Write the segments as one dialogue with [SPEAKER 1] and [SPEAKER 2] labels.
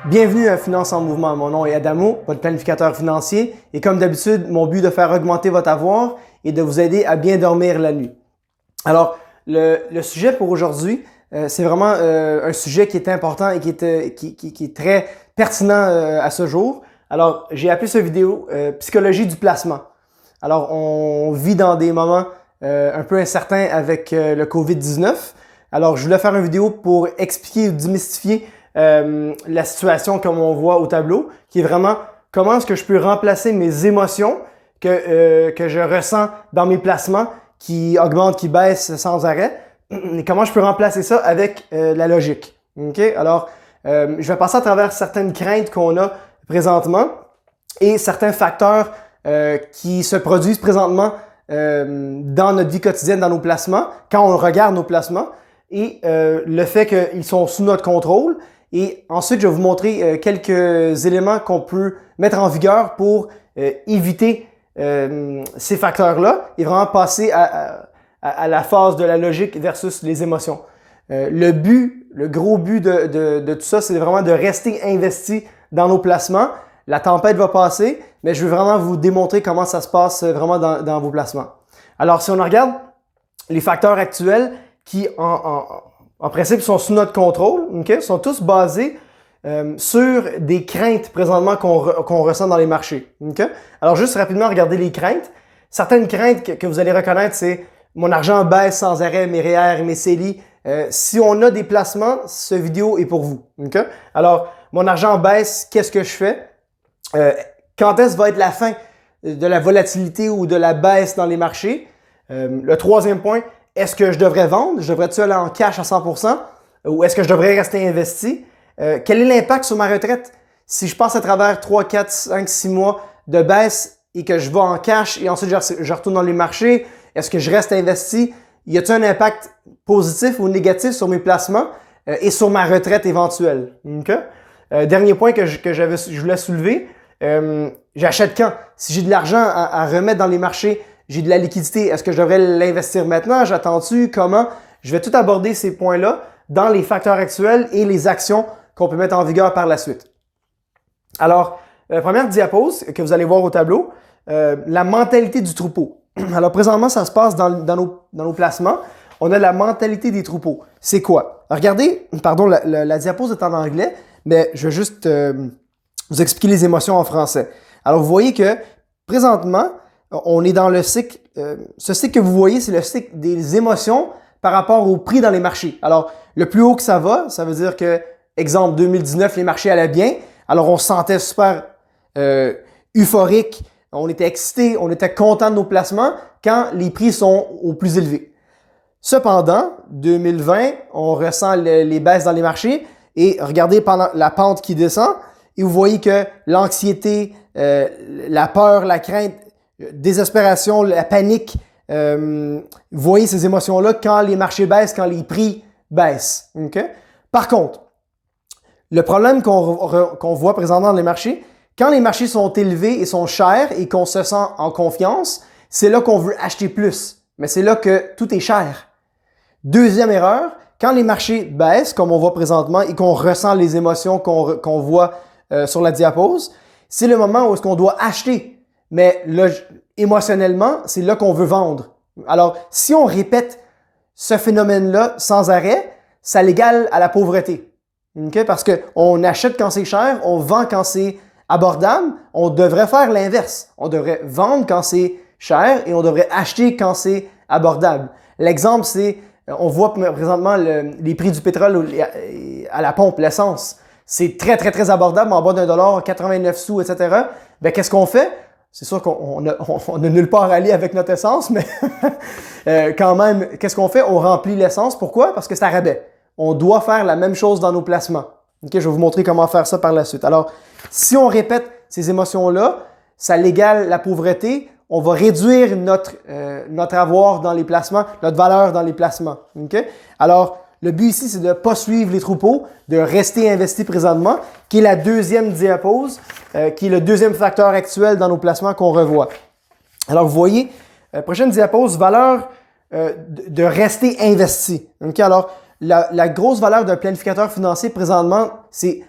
[SPEAKER 1] Bienvenue à Finance en Mouvement. Mon nom est Adamo, votre planificateur financier. Et comme d'habitude, mon but est de faire augmenter votre avoir et de vous aider à bien dormir la nuit. Alors, le sujet pour aujourd'hui, c'est vraiment un sujet qui est important et qui est très pertinent à ce jour. Alors, j'ai appelé cette vidéo Psychologie du placement. Alors, on vit dans des moments un peu incertains avec le COVID-19. Alors, je voulais faire une vidéo pour expliquer ou démystifier la situation comme on voit au tableau, qui est vraiment comment est-ce que je peux remplacer mes émotions que je ressens dans mes placements qui augmentent, qui baissent sans arrêt, et comment je peux remplacer ça avec la logique. Okay? Alors, je vais passer à travers certaines craintes qu'on a présentement et certains facteurs qui se produisent présentement dans notre vie quotidienne, dans nos placements, quand on regarde nos placements, et le fait qu'ils sont sous notre contrôle. Et ensuite, je vais vous montrer quelques éléments qu'on peut mettre en vigueur pour éviter ces facteurs-là et vraiment passer à la phase de la logique versus les émotions. Le gros but de tout ça, c'est vraiment de rester investi dans nos placements. La tempête va passer, mais je veux vraiment vous démontrer comment ça se passe vraiment dans vos placements. Alors, si on regarde les facteurs actuels qui, en principe, sont sous notre contrôle, okay? Sont tous basés sur des craintes présentement qu'on ressent dans les marchés. Okay? Alors, juste rapidement, regarder les craintes. Certaines craintes que vous allez reconnaître, c'est mon argent baisse sans arrêt, mes REER, mes CELI. Si on a des placements, cette vidéo est pour vous. Okay? Alors, mon argent baisse, qu'est-ce que je fais? Quand est-ce va être la fin de la volatilité ou de la baisse dans les marchés? Le troisième point, est-ce que je devrais vendre? Je devrais-tu aller en cash à 100%? Ou est-ce que je devrais rester investi? Quel est l'impact sur ma retraite? Si je passe à travers 3, 4, 5, 6 mois de baisse et que je vais en cash et ensuite je retourne dans les marchés, est-ce que je reste investi? Y a-t-il un impact positif ou négatif sur mes placements et sur ma retraite éventuelle? Okay? Dernier point que je voulais soulever, j'achète quand? Si j'ai de l'argent à remettre dans les marchés, j'ai de la liquidité. Est-ce que je devrais l'investir maintenant? J'attends-tu? Comment? Je vais tout aborder ces points-là dans les facteurs actuels et les actions qu'on peut mettre en vigueur par la suite. Alors, la première diapose que vous allez voir au tableau, la mentalité du troupeau. Alors, présentement, ça se passe dans nos placements. On a la mentalité des troupeaux. C'est quoi? Regardez, pardon, la diapose est en anglais, mais je vais juste vous expliquer les émotions en français. Alors, vous voyez que présentement, on est dans le cycle, ce cycle que vous voyez, c'est le cycle des émotions par rapport au prix dans les marchés. Alors, le plus haut que ça veut dire que, exemple, 2019, les marchés allaient bien. Alors, on se sentait super euphorique, on était excité, on était content de nos placements quand les prix sont au plus élevé. Cependant, 2020, on ressent les baisses dans les marchés et regardez pendant la pente qui descend et vous voyez que l'anxiété, la peur, la crainte, désespération, la panique, vous voyez ces émotions-là quand les marchés baissent, quand les prix baissent. Okay? Par contre, le problème qu'on voit présentement dans les marchés, quand les marchés sont élevés et sont chers et qu'on se sent en confiance, c'est là qu'on veut acheter plus. Mais c'est là que tout est cher. Deuxième erreur, quand les marchés baissent, comme on voit présentement, et qu'on ressent les émotions qu'on voit sur la diapose, c'est le moment où est-ce qu'on doit acheter. Mais là, émotionnellement, c'est là qu'on veut vendre. Alors, si on répète ce phénomène-là sans arrêt, ça l'égale à la pauvreté. Okay? Parce qu'on achète quand c'est cher, on vend quand c'est abordable. On devrait faire l'inverse. On devrait vendre quand c'est cher et on devrait acheter quand c'est abordable. L'exemple, c'est, on voit présentement les prix du pétrole à la pompe, l'essence. C'est très, très, très abordable, en bas d'1$, 89 sous, etc. Ben, qu'est-ce qu'on fait? C'est sûr qu'on n'a nulle part à aller avec notre essence, mais quand même, qu'est-ce qu'on fait? On remplit l'essence. Pourquoi? Parce que c'est à rabais. On doit faire la même chose dans nos placements. Okay, je vais vous montrer comment faire ça par la suite. Alors, si on répète ces émotions-là, ça l'égale la pauvreté. On va réduire notre avoir dans les placements, notre valeur dans les placements. Okay? Alors, le but ici, c'est de ne pas suivre les troupeaux, de rester investi présentement, qui est la deuxième diapose, qui est le deuxième facteur actuel dans nos placements qu'on revoit. Alors, vous voyez, prochaine diapose, valeur de rester investi. Okay? Alors, la grosse valeur d'un planificateur financier présentement, c'est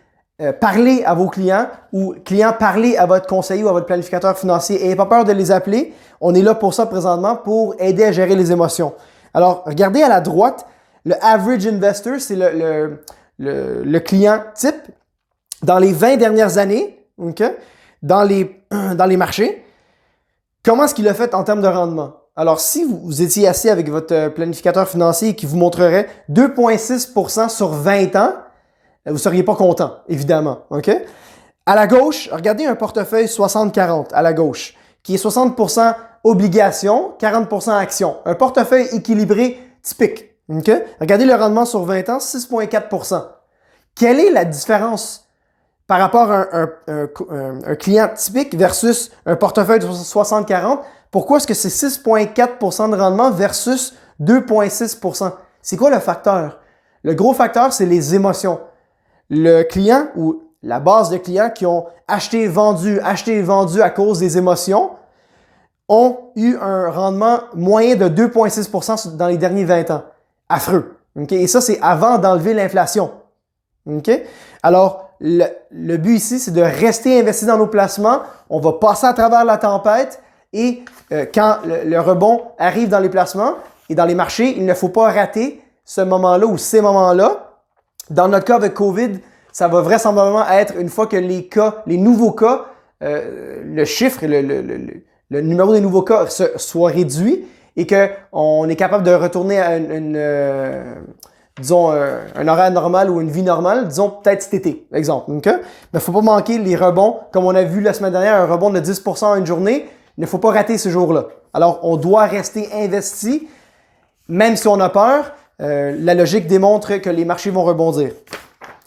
[SPEAKER 1] parlez à vos clients ou clients, parlez à votre conseiller ou à votre planificateur financier. N'ayez pas peur de les appeler. On est là pour ça présentement, pour aider à gérer les émotions. Alors, regardez à la droite, le average investor, c'est le client type dans les 20 dernières années, okay, dans les marchés. Comment est-ce qu'il a fait en termes de rendement? Alors, si vous étiez assis avec votre planificateur financier qui vous montrerait 2,6% sur 20 ans, vous ne seriez pas content, évidemment. Okay? À la gauche, regardez un portefeuille 60-40 à la gauche, qui est 60% obligations, 40% actions. Un portefeuille équilibré typique. Okay? Regardez le rendement sur 20 ans, 6,4%. Quelle est la différence par rapport à un client typique versus un portefeuille de 60-40? Pourquoi est-ce que c'est 6,4% de rendement versus 2,6%? C'est quoi le facteur? Le gros facteur, c'est les émotions. Le client ou la base de clients qui ont acheté, vendu à cause des émotions ont eu un rendement moyen de 2,6% dans les derniers 20 ans. Affreux. Okay? Et ça, c'est avant d'enlever l'inflation. Okay? Alors, le but ici, c'est de rester investi dans nos placements. On va passer à travers la tempête et quand le rebond arrive dans les placements et dans les marchés, il ne faut pas rater ce moment-là ou ces moments-là. Dans notre cas avec COVID, ça va vraisemblablement être une fois que les nouveaux cas, le chiffre, le numéro des nouveaux cas soit réduit et qu'on est capable de retourner à un horaire normal ou une vie normale, disons peut-être cet été, exemple. Okay? Mais il ne faut pas manquer les rebonds. Comme on a vu la semaine dernière, un rebond de 10% en une journée, il ne faut pas rater ce jour-là. Alors, on doit rester investi, même si on a peur. La logique démontre que les marchés vont rebondir.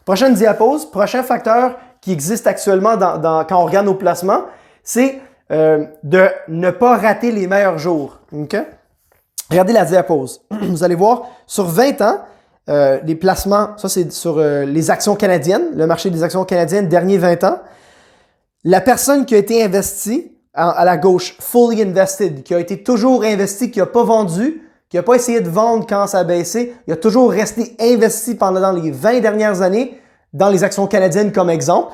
[SPEAKER 1] Prochaine diapose, prochain facteur qui existe actuellement quand on regarde nos placements, c'est de ne pas rater les meilleurs jours. Okay? Regardez la diapose. Vous allez voir, sur 20 ans, les placements, ça c'est sur les actions canadiennes, le marché des actions canadiennes, derniers 20 ans. La personne qui a été investie à la gauche, fully invested, qui a été toujours investi, qui n'a pas vendu, qui n'a pas essayé de vendre quand ça a baissé, il a toujours resté investi pendant les 20 dernières années dans les actions canadiennes comme exemple.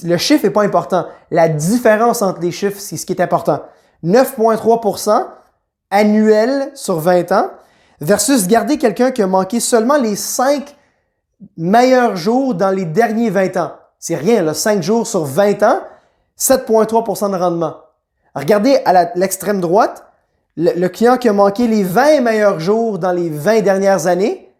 [SPEAKER 1] Le chiffre n'est pas important. La différence entre les chiffres, c'est ce qui est important. 9,3% annuel sur 20 ans versus garder quelqu'un qui a manqué seulement les 5 meilleurs jours dans les derniers 20 ans. C'est rien, là, 5 jours sur 20 ans, 7,3% de rendement. Regardez à l'extrême droite, le client qui a manqué les 20 meilleurs jours dans les 20 dernières années,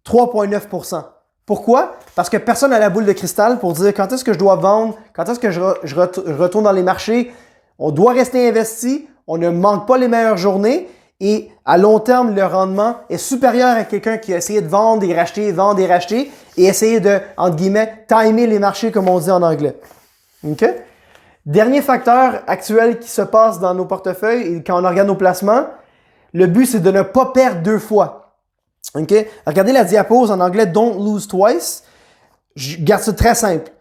[SPEAKER 1] 3,9%. Pourquoi? Parce que personne n'a la boule de cristal pour dire quand est-ce que je dois vendre, quand est-ce que je retourne dans les marchés. On doit rester investi, on ne manque pas les meilleures journées et à long terme, le rendement est supérieur à quelqu'un qui a essayé de vendre et racheter, vendre et racheter et essayer de, entre guillemets, timer les marchés comme on dit en anglais. OK? Dernier facteur actuel qui se passe dans nos portefeuilles et quand on regarde nos placements, le but c'est de ne pas perdre deux fois. Okay? Regardez la diapose en anglais, don't lose twice. Je garde ça très simple.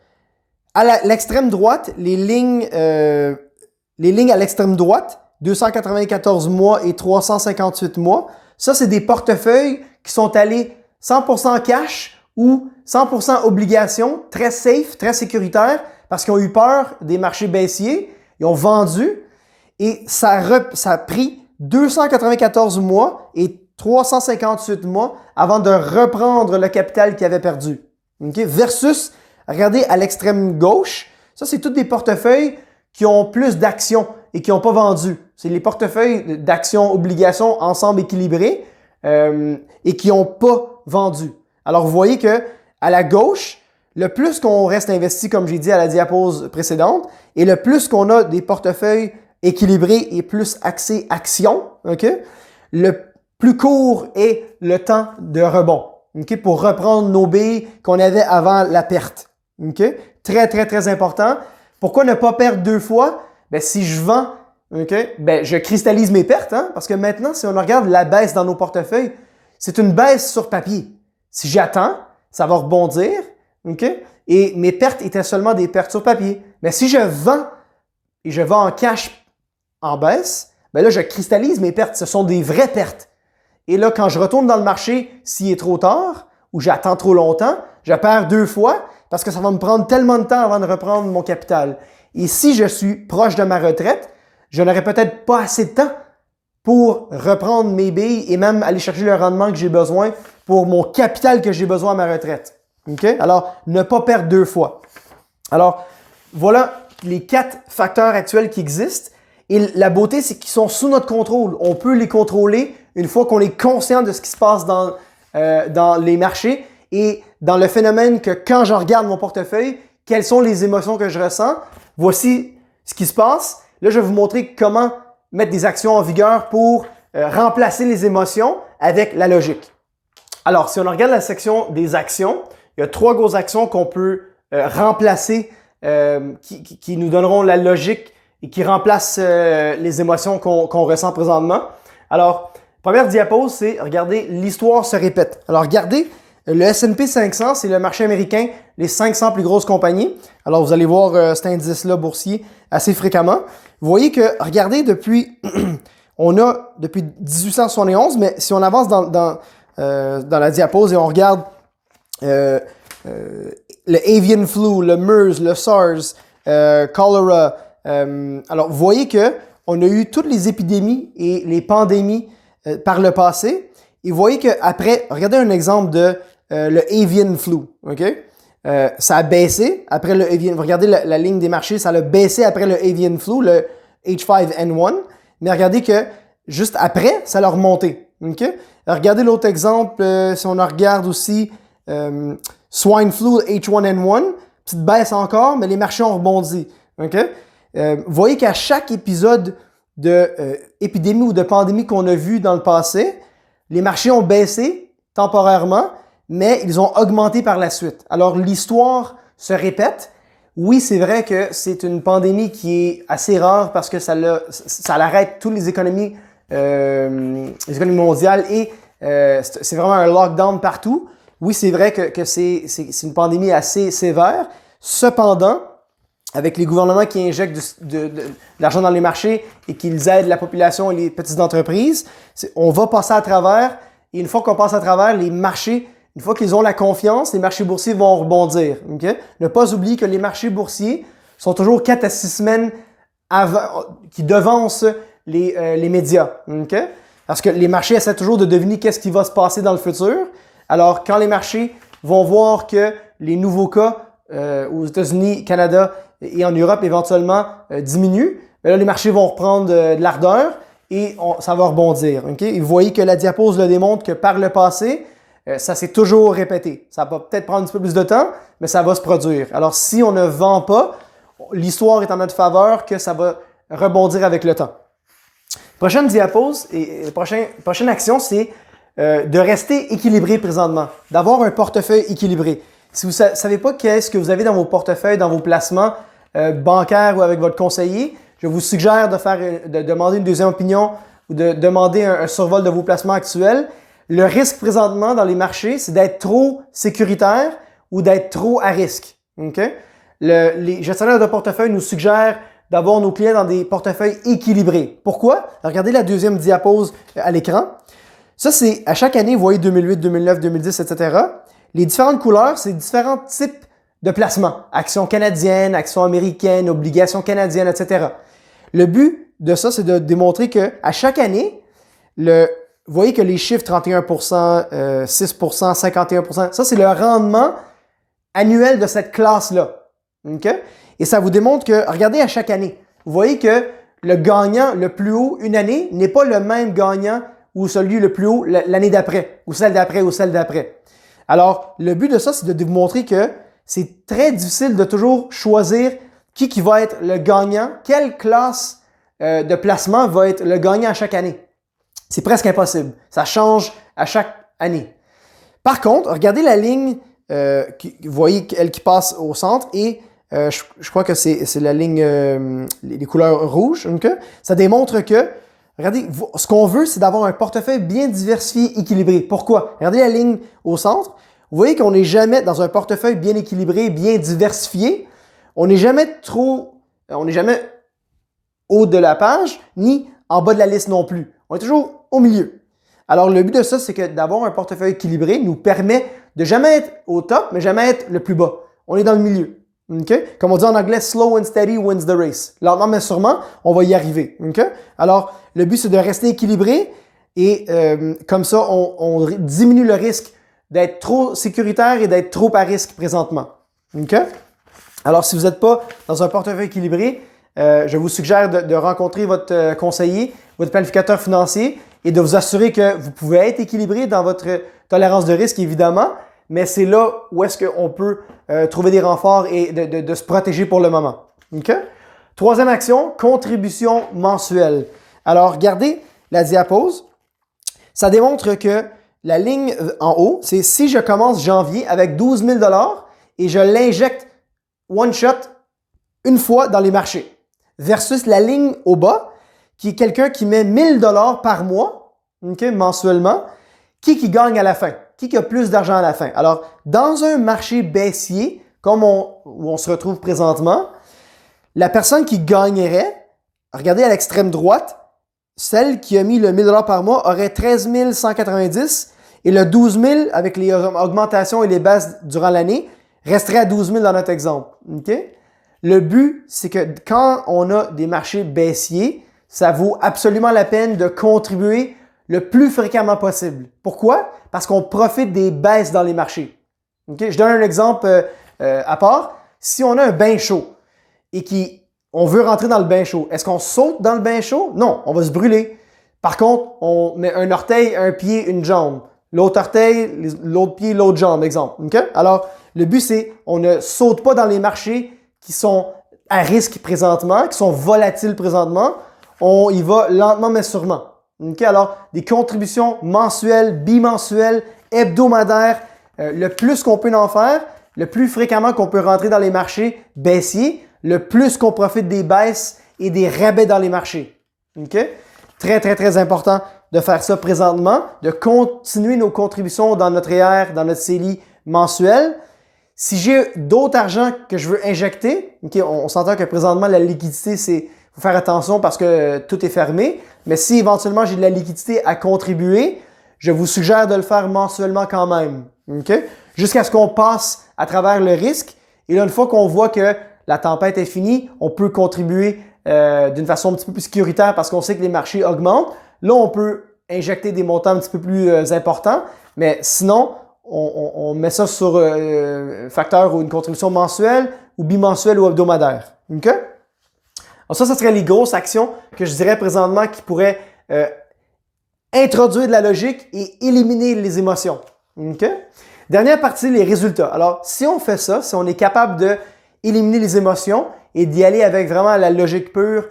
[SPEAKER 1] À l'extrême droite, les lignes à l'extrême droite, 294 mois et 358 mois, ça c'est des portefeuilles qui sont allés 100% cash ou 100% obligations, très safe, très sécuritaires, parce qu'ils ont eu peur des marchés baissiers, ils ont vendu et ça a pris 294 mois et 358 mois avant de reprendre le capital qu'ils avaient perdu. Okay? Versus, regardez à l'extrême gauche, ça c'est tous des portefeuilles qui ont plus d'actions et qui n'ont pas vendu. C'est les portefeuilles d'actions, obligations ensemble équilibrés et qui n'ont pas vendu. Alors vous voyez que à la gauche, le plus qu'on reste investi, comme j'ai dit à la diapose précédente, et le plus qu'on a des portefeuilles équilibrés et plus axés actions, okay, le plus court est le temps de rebond, okay, pour reprendre nos billes qu'on avait avant la perte. Okay? Très, très, très important. Pourquoi ne pas perdre deux fois? Ben, si je vends, okay, ben, je cristallise mes pertes, hein, parce que maintenant, si on regarde la baisse dans nos portefeuilles, c'est une baisse sur papier. Si j'attends, ça va rebondir. Okay? Et mes pertes étaient seulement des pertes sur papier. Mais si je vends et je vends en cash en baisse, ben là, je cristallise mes pertes. Ce sont des vraies pertes. Et là, quand je retourne dans le marché, s'il est trop tard ou j'attends trop longtemps, je perds deux fois. parce que ça va me prendre tellement de temps avant de reprendre mon capital. Et si je suis proche de ma retraite, je n'aurai peut-être pas assez de temps pour reprendre mes billes et même aller chercher le rendement que j'ai besoin pour mon capital que j'ai besoin à ma retraite. Okay? Alors, ne pas perdre deux fois. Alors, voilà les 4 facteurs actuels qui existent. Et la beauté, c'est qu'ils sont sous notre contrôle. On peut les contrôler une fois qu'on est conscient de ce qui se passe dans les marchés et dans le phénomène que quand je regarde mon portefeuille, quelles sont les émotions que je ressens. Voici ce qui se passe. Là, je vais vous montrer comment mettre des actions en vigueur pour remplacer les émotions avec la logique. Alors, si on regarde la section des actions, il y a 3 grosses actions qu'on peut remplacer qui nous donneront la logique et qui remplacent les émotions qu'on ressent présentement. Alors, première diapo, c'est, regardez, l'histoire se répète. Alors, regardez, le S&P 500, c'est le marché américain, les 500 plus grosses compagnies. Alors, vous allez voir cet indice-là boursier assez fréquemment. Vous voyez que, regardez, depuis 1871, mais si on avance dans la diapose et on regarde le avian flu, le MERS, le SARS, cholera. Alors, vous voyez que on a eu toutes les épidémies et les pandémies par le passé. Et vous voyez qu'après, regardez un exemple de le avian flu. Okay? Ça a baissé après le avian. Regardez la ligne des marchés, ça a baissé après le avian flu, le H5N1. Mais regardez que juste après, ça a remonté. Okay? Regardez l'autre exemple, si on regarde aussi swine flu, H1N1, petite baisse encore, mais les marchés ont rebondi. Okay? Vous voyez qu'à chaque épisode d'épidémie ou de pandémie qu'on a vu dans le passé, les marchés ont baissé temporairement, mais ils ont augmenté par la suite. Alors, l'histoire se répète. Oui, c'est vrai que c'est une pandémie qui est assez rare parce que ça arrête toutes les économies mondiales et c'est vraiment un lockdown partout. Oui, c'est vrai que c'est une pandémie assez sévère. Cependant, avec les gouvernements qui injectent de l'argent dans les marchés et qu'ils aident la population et les petites entreprises, on va passer à travers. Et une fois qu'on passe à travers, les marchés, une fois qu'ils ont la confiance, les marchés boursiers vont rebondir. Okay? Ne pas oublier que les marchés boursiers sont toujours 4 à 6 semaines avant, qui devancent les médias. Okay? Parce que les marchés essaient toujours de deviner qu'est-ce qui va se passer dans le futur. Alors, quand les marchés vont voir que les nouveaux cas aux États-Unis, Canada et en Europe éventuellement diminuent, bien là, les marchés vont reprendre de l'ardeur et ça va rebondir. Okay? Et vous voyez que la diapose le démontre que par le passé, ça s'est toujours répété. Ça va peut-être prendre un petit peu plus de temps, mais ça va se produire. Alors, si on ne vend pas, l'histoire est en notre faveur que ça va rebondir avec le temps. Prochaine diapose et prochaine action, c'est de rester équilibré présentement, d'avoir un portefeuille équilibré. Si vous ne savez pas qu'est-ce que vous avez dans vos portefeuilles, dans vos placements bancaires ou avec votre conseiller, je vous suggère de demander une deuxième opinion ou de demander un survol de vos placements actuels. Le risque présentement dans les marchés, c'est d'être trop sécuritaire ou d'être trop à risque. Okay? Les gestionnaires de portefeuille nous suggèrent d'avoir nos clients dans des portefeuilles équilibrés. Pourquoi? Regardez la deuxième diapose à l'écran. Ça, c'est à chaque année, vous voyez 2008, 2009, 2010, etc. Les différentes couleurs, c'est différents types de placements. Actions canadiennes, actions américaines, obligations canadiennes, etc. Le but de ça, c'est de démontrer qu'à chaque année, vous voyez que les chiffres 31%, 6%, 51%, ça, c'est le rendement annuel de cette classe-là. Okay? Et ça vous démontre que, regardez à chaque année, vous voyez que le gagnant le plus haut une année n'est pas le même gagnant ou celui le plus haut l'année d'après, ou celle d'après, ou celle d'après. Alors, le but de ça, c'est de vous montrer que c'est très difficile de toujours choisir qui va être le gagnant, quelle classe de placement va être le gagnant à chaque année. C'est presque impossible. Ça change à chaque année. Par contre, regardez la ligne, vous voyez elle qui passe au centre et je crois que c'est la ligne, les couleurs rouges. Okay? Ça démontre que, regardez, ce qu'on veut, c'est d'avoir un portefeuille bien diversifié, équilibré. Pourquoi? Regardez la ligne au centre. Vous voyez qu'on n'est jamais dans un portefeuille bien équilibré, bien diversifié. On n'est jamais haut de la page, ni en bas de la liste non plus. On est toujours au milieu. Alors, le but de ça, c'est que d'avoir un portefeuille équilibré nous permet de jamais être au top, mais jamais être le plus bas. on est dans le milieu. Okay? Comme on dit en anglais, slow and steady wins the race. Lentement mais sûrement, on va y arriver. Okay? Alors, le but, c'est de rester équilibré et comme ça, on diminue le risque d'être trop sécuritaire et d'être trop à risque présentement. Okay? Alors, si vous n'êtes pas dans un portefeuille équilibré, je vous suggère de rencontrer votre conseiller, votre planificateur financier et de vous assurer que vous pouvez être équilibré dans votre tolérance de risque, évidemment, mais c'est là où est-ce qu'on peut trouver des renforts et de se protéger pour le moment. Okay? Troisième action, contribution mensuelle. Alors, regardez la diapose. Ça démontre que la ligne en haut, c'est si je commence janvier avec 12 000 et je l'injecte one shot une fois dans les marchés versus la ligne au bas qui est quelqu'un qui met 1 000 par mois, okay, mensuellement, qui gagne à la fin, qui a plus d'argent à la fin. Alors, dans un marché baissier, comme où on se retrouve présentement, la personne qui gagnerait, regardez à l'extrême droite, celle qui a mis le 1 000 par mois aurait 13 190 et le 12 000 avec les augmentations et les baisses durant l'année resterait à 12 000 dans notre exemple. Okay? Le but, c'est que quand on a des marchés baissiers, ça vaut absolument la peine de contribuer le plus fréquemment possible. Pourquoi? Parce qu'on profite des baisses dans les marchés. Okay? Je donne un exemple à part. Si on a un bain chaud et on veut rentrer dans le bain chaud, est-ce qu'on saute dans le bain chaud? Non, on va se brûler. Par contre, on met un orteil, un pied, une jambe. L'autre orteil, l'autre pied, l'autre jambe, exemple. Okay? Alors, le but, c'est on ne saute pas dans les marchés qui sont à risque présentement, qui sont volatiles présentement. On y va lentement mais sûrement. Okay? Alors, des contributions mensuelles, bimensuelles, hebdomadaires, le plus qu'on peut en faire, le plus fréquemment qu'on peut rentrer dans les marchés baissiers, le plus qu'on profite des baisses et des rabais dans les marchés. Okay? Très, très, très important de faire ça présentement, de continuer nos contributions dans notre ER, dans notre CELI mensuel. Si j'ai d'autres argent que je veux injecter, okay, on s'entend que présentement, la liquidité, il faut faire attention parce que tout est fermé. Mais si éventuellement j'ai de la liquidité à contribuer, je vous suggère de le faire mensuellement quand même. Okay? Jusqu'à ce qu'on passe à travers le risque. Et là, une fois qu'on voit que la tempête est finie, on peut contribuer d'une façon un petit peu plus sécuritaire parce qu'on sait que les marchés augmentent. Là, on peut injecter des montants un petit peu plus importants. Mais sinon, on met ça sur un facteur ou une contribution mensuelle ou bimensuelle ou hebdomadaire. Okay? Alors ça serait les grosses actions que je dirais présentement qui pourraient introduire de la logique et éliminer les émotions. Okay? Dernière partie, les résultats. Alors, si on fait ça, si on est capable d'éliminer les émotions et d'y aller avec vraiment la logique pure,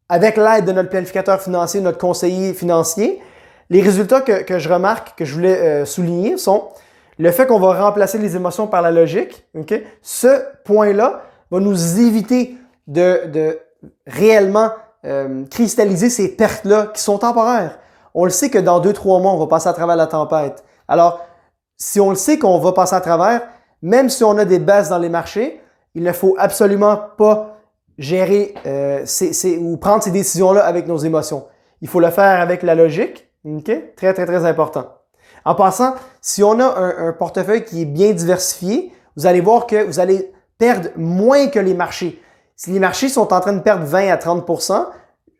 [SPEAKER 1] avec l'aide de notre planificateur financier, notre conseiller financier, les résultats que je remarque, que je voulais souligner sont le fait qu'on va remplacer les émotions par la logique. Okay? Ce point-là va nous éviter de réellement cristalliser ces pertes-là qui sont temporaires. On le sait que dans 2-3 mois, on va passer à travers la tempête. Alors, si on le sait qu'on va passer à travers, même si on a des baisses dans les marchés, il ne faut absolument pas gérer ou prendre ces décisions-là avec nos émotions. Il faut le faire avec la logique. Okay? Très, très, très important. En passant, si on a un portefeuille qui est bien diversifié, vous allez voir que vous allez perdre moins que les marchés. Si les marchés sont en train de perdre 20 à 30 %,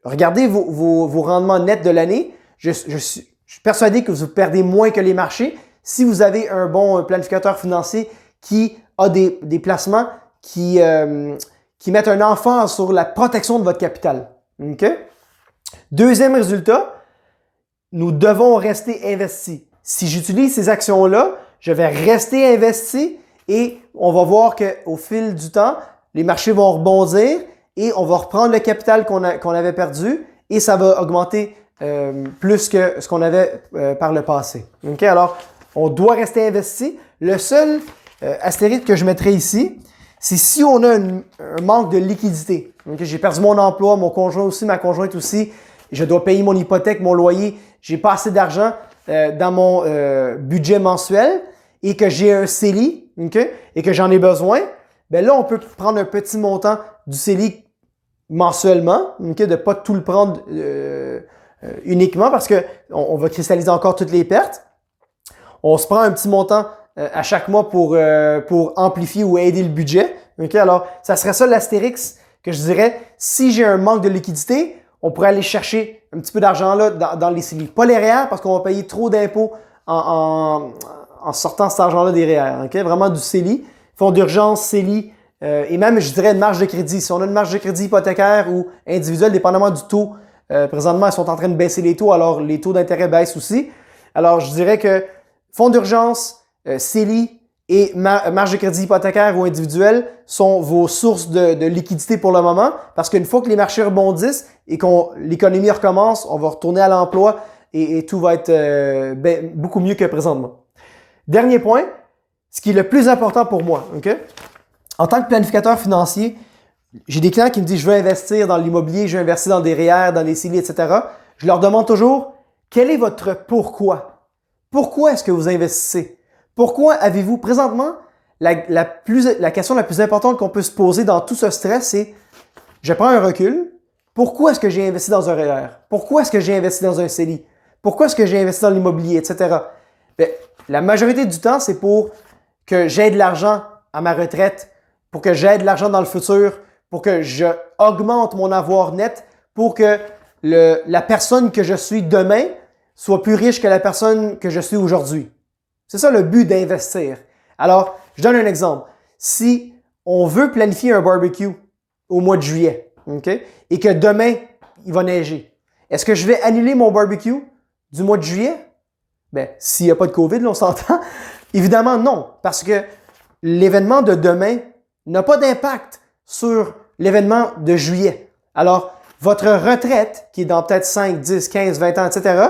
[SPEAKER 1] regardez vos rendements nets de l'année. Je suis persuadé que vous perdez moins que les marchés si vous avez un bon planificateur financier qui a des placements qui mettent un emphase sur la protection de votre capital. Okay? Deuxième résultat, nous devons rester investis. Si j'utilise ces actions-là, je vais rester investi et on va voir qu'au fil du temps, les marchés vont rebondir et on va reprendre le capital qu'on avait perdu et ça va augmenter plus que ce qu'on avait par le passé. Okay? Alors, on doit rester investi. Le seul astérisque que je mettrai ici, c'est si on a un manque de liquidité. Okay? J'ai perdu mon emploi, mon conjoint aussi, ma conjointe aussi. Je dois payer mon hypothèque, mon loyer. J'ai pas assez d'argent dans mon budget mensuel et que j'ai un CELI, okay? Et que j'en ai besoin. Ben là, on peut prendre un petit montant du CELI mensuellement, okay? De ne pas tout le prendre uniquement parce qu'on va cristalliser encore toutes les pertes. On se prend un petit montant à chaque mois pour amplifier ou aider le budget. Okay? Alors, ça serait ça l'astérix que je dirais. Si j'ai un manque de liquidité, on pourrait aller chercher un petit peu d'argent là dans les CELI. Pas les REER parce qu'on va payer trop d'impôts en sortant cet argent-là des REER. Okay? Vraiment du CELI. Fonds d'urgence, CELI et même, je dirais, une marge de crédit. Si on a une marge de crédit hypothécaire ou individuelle, dépendamment du taux, présentement, ils sont en train de baisser les taux, alors les taux d'intérêt baissent aussi. Alors, je dirais que fonds d'urgence, CELI et marge de crédit hypothécaire ou individuelle sont vos sources de liquidité pour le moment parce qu'une fois que les marchés rebondissent et que l'économie recommence, on va retourner à l'emploi et tout va être beaucoup mieux que présentement. Dernier point, ce qui est le plus important pour moi, ok? En tant que planificateur financier, j'ai des clients qui me disent « Je veux investir dans l'immobilier, je veux investir dans des REER, dans des CELI, etc. » Je leur demande toujours « Quel est votre pourquoi? Pourquoi est-ce que vous investissez? Pourquoi avez-vous présentement, la question la plus importante qu'on peut se poser dans tout ce stress, c'est « Je prends un recul. Pourquoi est-ce que j'ai investi dans un REER? Pourquoi est-ce que j'ai investi dans un CELI? Pourquoi est-ce que j'ai investi dans l'immobilier, etc. » Bien, la majorité du temps, c'est pour que j'aide l'argent à ma retraite, pour que j'aide l'argent dans le futur, pour que je augmente mon avoir net, pour que la personne que je suis demain soit plus riche que la personne que je suis aujourd'hui. C'est ça le but d'investir. Alors, je donne un exemple. Si on veut planifier un barbecue au mois de juillet, okay, et que demain, il va neiger, est-ce que je vais annuler mon barbecue du mois de juillet? Ben, s'il n'y a pas de COVID, là, on s'entend. Évidemment, non, parce que l'événement de demain n'a pas d'impact sur l'événement de juillet. Alors, votre retraite, qui est dans peut-être 5, 10, 15, 20 ans, etc.,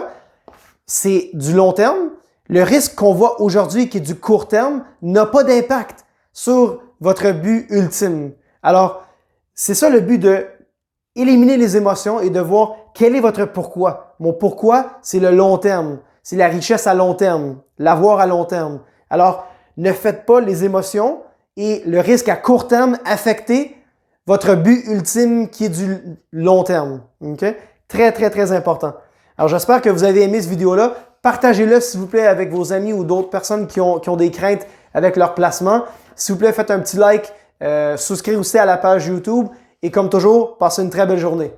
[SPEAKER 1] c'est du long terme. Le risque qu'on voit aujourd'hui, qui est du court terme, n'a pas d'impact sur votre but ultime. Alors, c'est ça le but de éliminer les émotions et de voir quel est votre pourquoi. Mon pourquoi, c'est le long terme. C'est la richesse à long terme, l'avoir à long terme. Alors, ne faites pas les émotions et le risque à court terme affecter votre but ultime qui est du long terme. Okay? Très, très, très important. Alors, j'espère que vous avez aimé cette vidéo-là. Partagez-le, s'il vous plaît, avec vos amis ou d'autres personnes qui ont des craintes avec leur placement. S'il vous plaît, faites un petit like, souscrivez aussi à la page YouTube et comme toujours, passez une très belle journée.